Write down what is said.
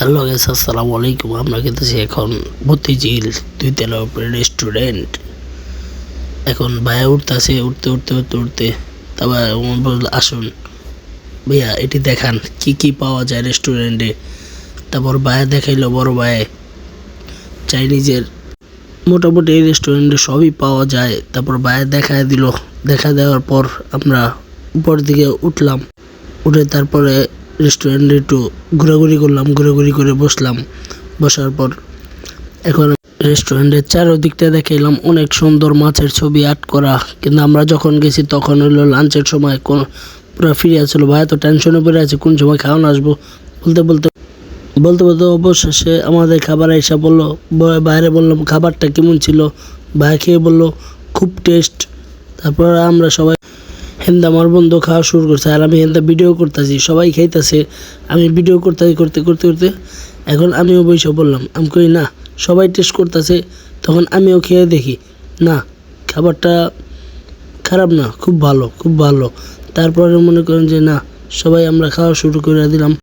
Hello guys, আসসালামু আলাইকুম। আমরা গেতেছি এখন মতিঝিল 2 তলা উপরে রেস্টুরেন্ট। এখন ভাইয়া উঠতেছে, উঠতে তারপর বলল আসুন ভাইয়া এটি দেখান কি কি পাওয়া যায় রেস্টুরেন্টে। তারপর ভাইয়া দেখাইলো, বড় ভাই চাইনিজের মোটামুটি এই রেস্টুরেন্টে সবই পাওয়া যায়। তারপর ভাইয়া দেখায় দিল, দেখা দেওয়ার পর আমরা উপর দিকে উঠলাম। উঠে তারপরে রেস্টুরেন্টে একটু ঘোরাঘুরি করলাম, ঘোরাঘুরি করে বসলাম। বসার পর এখন রেস্টুরেন্টের চারদিকটা দেখাইলাম, অনেক সুন্দর মাছের ছবি আর্ট করা। কিন্তু আমরা যখন গেছি তখন হলো লাঞ্চের সময়, পুরো ফ্রি আসলো। ভাই তো টেনশনে পড়ে আছে কোন সময় খাওয়ানো আসবো। বলতে অবশেষে আমাদের খাবার এসে বললো, বাইরে বললাম খাবারটা কেমন ছিল। ভাই খেয়ে বললো খুব টেস্ট। তারপর আমরা সবাই হেন্দা আমার বন্ধু খাওয়া শুরু করছে, আর আমি হেন্দা ভিডিও করতেছি, সবাই খাইতেছে, আমি ভিডিও করতে এখন আমিও বসে বললাম, আমি কই না সবাই টেস্ট করতেছে, তখন আমিও খেয়ে দেখি, না খাবারটা খারাপ না, খুব ভালো। তারপরে মনে করেন যে না, সবাই আমরা খাওয়া শুরু করে দিলাম।